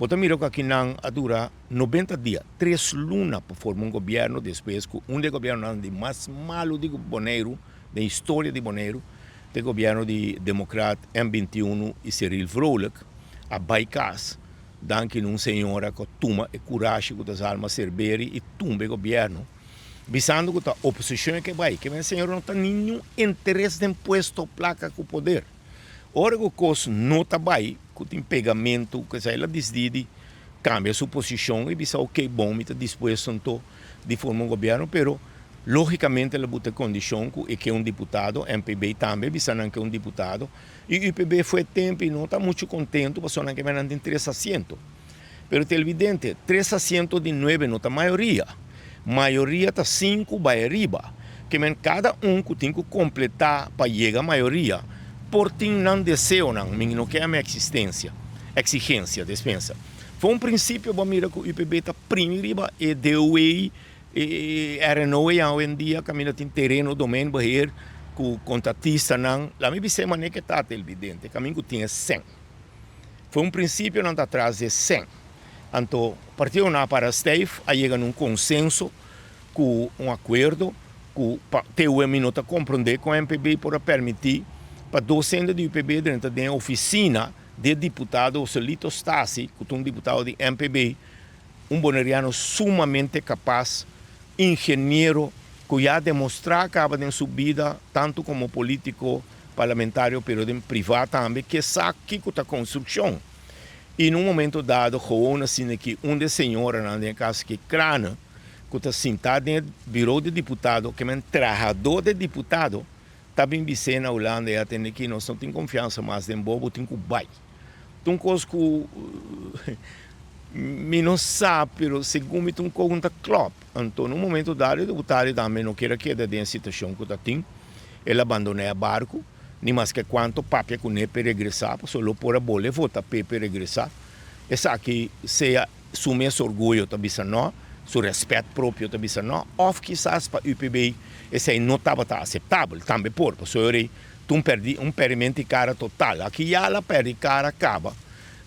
Bota mira que aqui não dura 90 dias, 3 lunas para formar um governo, depois que um de governo de mais malo de Bonaire, da história de Bonaire, de governo de democrata M21 e Cyril Vrolijk, a Baicas, danke num senhora que toma e coragem com as almas cerberi e tumba o governo. Visando que a oposição que vai, que a senhora não tem nenhum interesse em puesto placa com o poder. Ora que o coisa não está bem, que tem pegamento, que ela decide, cambia sua posição e diz, ok, bom, me está disposto de formar um governo, pero logicamente ela bota condição que é um deputado, MPB também, visando que é um deputado, e o IPB foi tempo e não está muito contente, porque só não tem 3 assentos. Pero é evidente, 3 assentos de 9 não está maioria. Maioria está 5 vai arriba, que cada que tem que completar para chegar à maioria, por ti não desejo, não quer a minha exigência, dispensa. Foi princípio, para mira que o IPB está primeiro e DOE e RNOE hoje em dia, caminha tem terreno, domínio, barreira, que o contratista não, lá me disse, mas que está evidente, caminho que tinha 100. Foi princípio, não está atrás de 100. Então, partiu para Steve, a chega num consenso, com um acordo, que o TUM não está compreender com o MPB para permitir para docentes do IPB dentro da oficina de deputado Solito Stasi, que é um deputado de MPB, um boneriano sumamente capaz, engenheiro, que já demonstrou que acaba de subida, tanto como político parlamentário, pero de privado também, que sabe que está a construção. E num momento dado, Joana, assim, que uma senhora, na casa que crana, que está sentada no bureau de deputado, que é um trabalhador de deputado, está bem dizendo na Holanda, e tem que nós não temos confiança mais em bobo, tem que vai. Então, coisa que me não sabe, mas segundo me tem um conta club. Então, no momento dado, o deputado também não quer que dentro da situação que está tem, ele abandonou o barco, nem mais que quanto papel que não é para regressar, porque só por a bola vota para regressar. Essa aqui seja o meu orgulho, também não, o respeito próprio, também não, ou quizás para o UPB, esse aí não estava aceitável, também porque tu perdi perimento cara total. Aqui já ela perde cara acaba.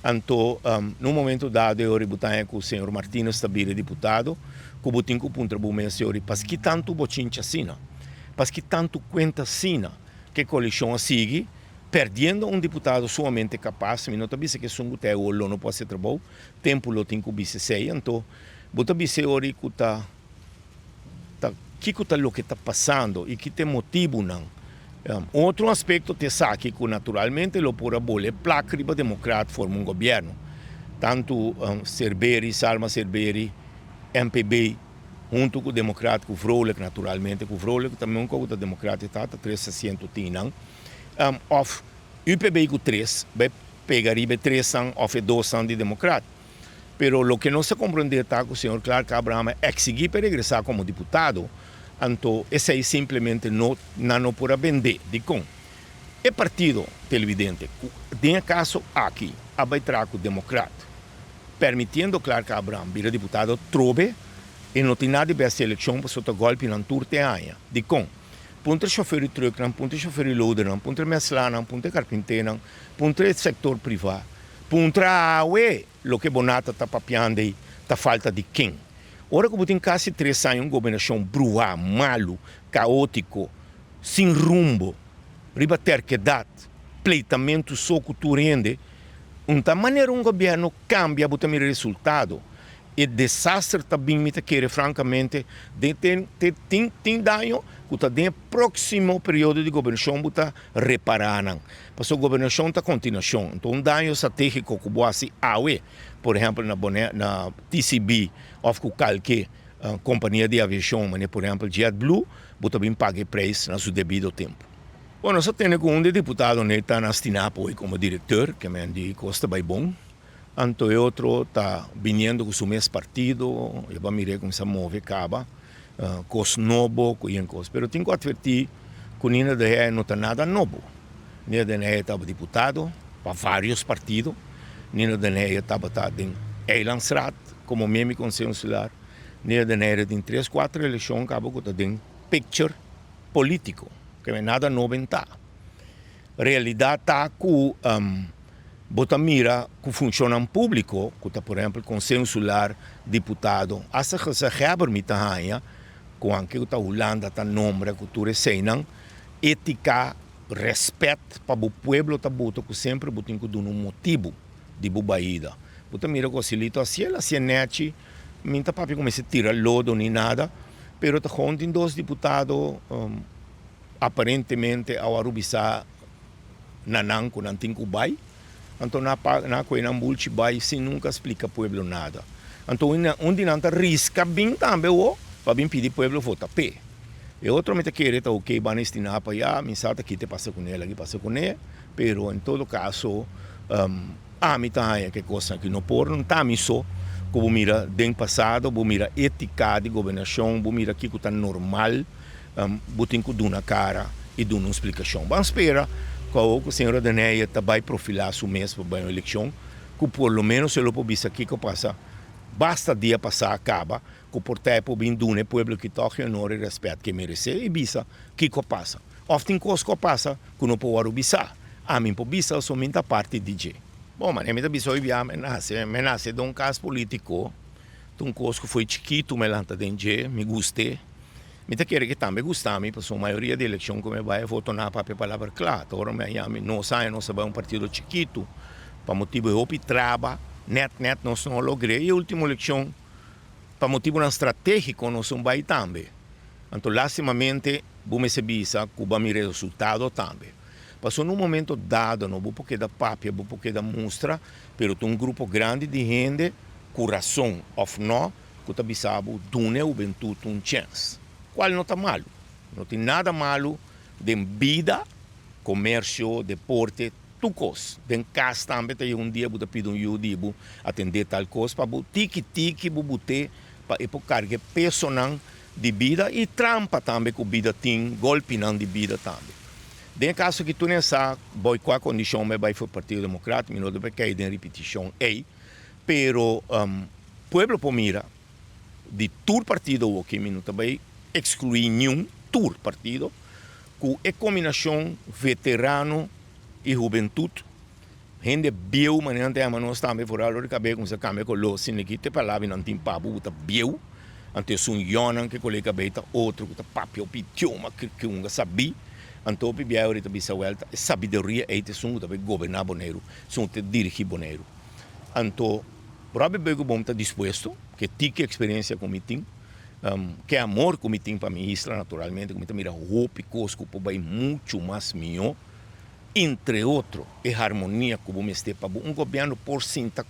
Então, no momento dado, eu rebutanho com o senhor Martínez, também deputado, que o botinho contribuiu, senhor, para que tanto bochincha assina, para que tanto conta assina, que a coalição sigue, perdendo um deputado somente capaz, mas não está que sungo até o não pode ser trabalho, tempo lo tem que ser, então, bota bise ori que está que está passando e que tem motivo não. Outro aspecto te sabe que naturalmente lo por a bola placa riba democrata forma um governo, tanto Cerberi, Salma Cerberi, MPB, junto com o democrata, com o Vrolijk, naturalmente, com o Vrolijk, também com o democrata, está 3 assentos, of UPB com 3, vai pegar 3 anos, of 2 anos de democrata. Pero o que não se compreende está com o senhor Clark Abraham é exigir para regressar como deputado, então esse aí simplesmente não pode vender, de com. É partido televidente, tem caso aqui, vai trazer o democrata, permitindo Clark Abraham vir deputado, trobe, e não tem nada de ver essa eleição para soltar golpe na turte aia. De com, ponto chofer de truck, ponto chofer de loader, ponto meslana, ponto carpinteiro, ponto setor privado, ponto aue, lo que Bonata está papiando aí, está falta de quem. Ora que tem quase 3 anos, uma governação brua, malo, caótico, sem rumbo, riba terquedade, pleitamento só culturende, uma maneira um governo cambia, botar o resultado. E desastre também me quer francamente tem dano que está no próximo período de governação está reparando. Porque a governação está continuação. Então um dano estratégico que você aue, por exemplo na TCB ou com qualquer companhia de aviação, mas por exemplo JetBlue, você também paga preço no seu devido tempo. Bom, nós temos um deputado que está na Stinapo como diretor, que me de Costa Baibon. Então, outro está vindo com o mesmo partido, e vai mirar como se move, acaba, coisa novo, com coisa. Mas tenho que advertir que o Nina de Ré não está nada novo. Nina de Ré estava deputado para vários partidos. Nina de Ré estava em Eilandsraad, como meme consensual. Nina de Ré tem 3, 4 eleições, acaba com o picture político, que não é nada novo em tá. A realidade está com Bota mira que funciona em público, que tá, por exemplo, Conselho Solar, deputado, essa que se reabre mita hanha, com anche que a Holanda tá nombra que tu receiam, ética, respeito para o povo tá bota que sempre botem que um motivo de bubaída. Bota mira que facilita assim, ela se nete, minta papi como se tira lodo nem nada, pero tá ontem dois deputados aparentemente ao arubisar nanan com antigo bai. Então, na coisa não bulti vai se nunca explica ao povo nada. Então, onde não risca bem também para bem pedir ao povo votar P. E outro me quer que ok, vai destinar para já, me sabe que te passa com ela, que passa com ela, pero em todo caso, a mim também que coisa que não por não tá me só, como mira do passado, como mira ética de governação, como mira que está normal, botem que dá na cara e dá uma explicação. Vamos esperar que a senhora Daneia vai profilar o mês para a eleição, que por lo menos ele pode ver que passa, basta dia passar acaba, que por tempo bem do o povo que toca honor e respeito que merece e bisa que passa. Often coisas que passa que não pode obisar. A mim pode bisa somente a parte DJ. Bom, mas eu bisa hoje me nasce de um caso político, de um coisa que foi chiquito, me lanta DJ, me gostei. Me quer que também gostame, porque a maioria da eleição que me vai votar na papel palavra clara. Agora me não sai, não sabe um partido chiquito, para motivo de hopi traba, net nós não logrei. E a última eleição, para motivo estratégico, nós não vai também. Então, lastimamente, vou se bisa que vai me resultado também. Passou num momento dado, não vou porque da papel, vou porque da mostra, pero tem um grupo grande de gente, coração of não, que está bisabo, dune o juventude um chance. Qual não está malo? Não tem nada malo de vida, comércio, deporte, tudo coisa. De casa também tem um dia que pedir um judibo atender tal coisa para tiki bubute para carregar peso de vida e trampa também que a vida tem, golpe de vida também. De caso que tu não sabe, qual a condição me vai para o Partido Democrático, não deve cair em repetição aí, pero pueblo pomira de todo partido o que não também excluir nenhum tour partido, com a combinação veterano e juventude. Gente biu, mas não tem nós também fora de cabelo com essa câmera com los, sem que te palavra não tem papo, tá biu. Antes um yonan que colega beta outro que tá papel pitioma que um sabi. Então o biu ahorita bisa volta, sabedoria é te sum também governar boneiro, sum te dirigir boneiro. Então, Rob Bego bom tá disposto, que tique experiência com meeting. Que amor que me tem para mim, naturalmente, que me tem mira roupa e cosco, vai muito mais melhor, entre outros, a harmonia que me este para um governo por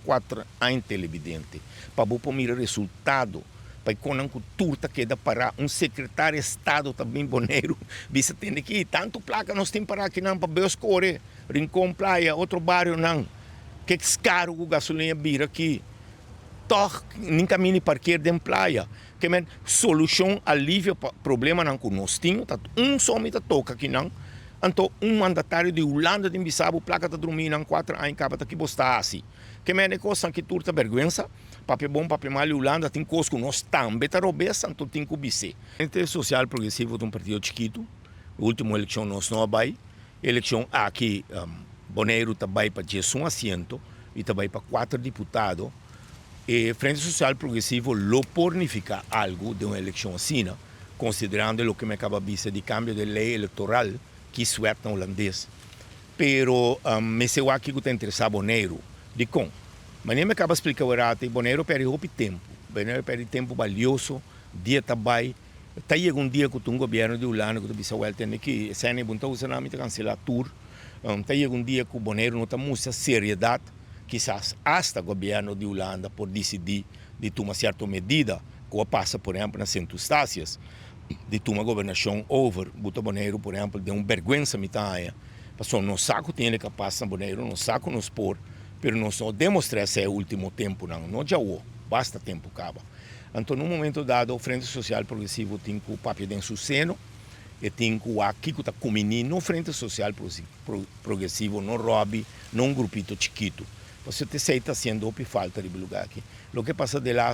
4 anos televidente, para o mira resultado, para quando a cultura queda para um secretário de Estado também boneiro, você tem que tanto placa nós temos para aqui não para Beoscore, Rincón Praia, outro bairro não, que caro o gasolina vira aqui. Toch nem caminho parqueiro de praia. Que men solução alívio problema não que nós temos, tá só me toca aqui não. Então mandatário de Holanda de Bissau placa tá dormindo 4 anos acaba tá que bosta assim. Que men é coisa que turta vergonha, papel bom, papel mal Holanda tem coisa que nós também tá robessa, então tem que obter. Entre social progressivo de um partido chiquito, a última eleição nós não vai, eleição aqui Boneiro tá vai para 11 assento e tá vai para 4 deputados. E Frente Social Progressivo lo pornifica algo de uma eleição assim, considerando o que me acaba de dizer de cambio de lei eleitoral que sueta holandês. Pero me sei aqui que está interessado Boneiro, de com. Mas nem me acaba de explicar o Boneiro perde tempo. Boneiro perde tempo valioso, dia também. Está chegando um dia que o governo de Holanda, que o Bissau tem que, se não é bom, está cancelar tour. Está chegando um dia que o Boneiro não está muita seriedade. Quizás hasta o governo de Holanda por decidir de tomar certa medida, como passa, por exemplo, nas circunstâncias, de tomar governação over, Buta Boneiro, por exemplo, de uma vergonha mitanha. Passou no saco tem que passar Boneiro, no saco nos pôr, mas não só demonstrar esse último tempo, não já o, basta tempo acaba. Então, num momento dado, o Frente Social Progressivo tem o papel de suceno, e tem o aqui que está com o menino, Frente Social Progressivo, não roube, não grupito chiquito. Você está sendo falta de lugar aqui. O que passa de lá,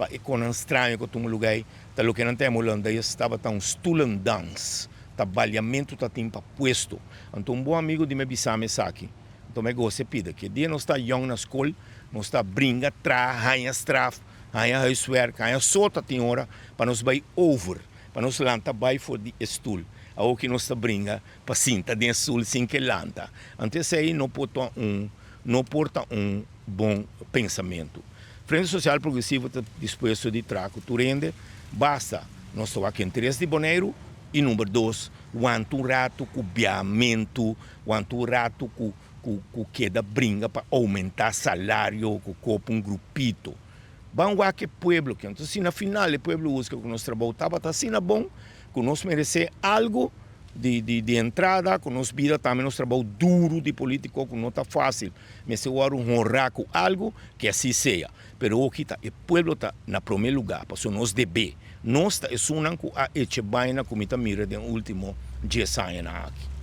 é com estranho que um lugar, tá o que não temos Holanda, estava tão stulandans, trabalhamento tá tempo puesto. Então um bom amigo de me bisame aqui, Então, eu gosto de pedir que dia nós está young na escola, nós está brinca, ganha straf, ganha huiswerk, ganha solta tem hora, para nós vai over, para nós lanta vai for de estoel. Ao que nós está brinca, para sinta de estoel sem que lanta. Antes aí não porta bom pensamento. Frente Social Progressiva está disposto de trago, tu rende, basta nós estamos aqui interesse de boneiro, e número 2, quanto rato com biamento, quanto rato com queda brinca para aumentar salário, com grupito. Vamos lá que pueblo, que então, se na final o pueblo usa que nós trabalhamos, está assim bom, que nós merecemos algo de entrada, que nós vida também nós trabalho duro de político, que não está fácil, mas se eu honrar com algo, que assim seja. Mas aqui está, o pueblo está na primeiro lugar, para nós dever. Nós estamos com a Echebaina, como está mirando no último 10 anos aqui.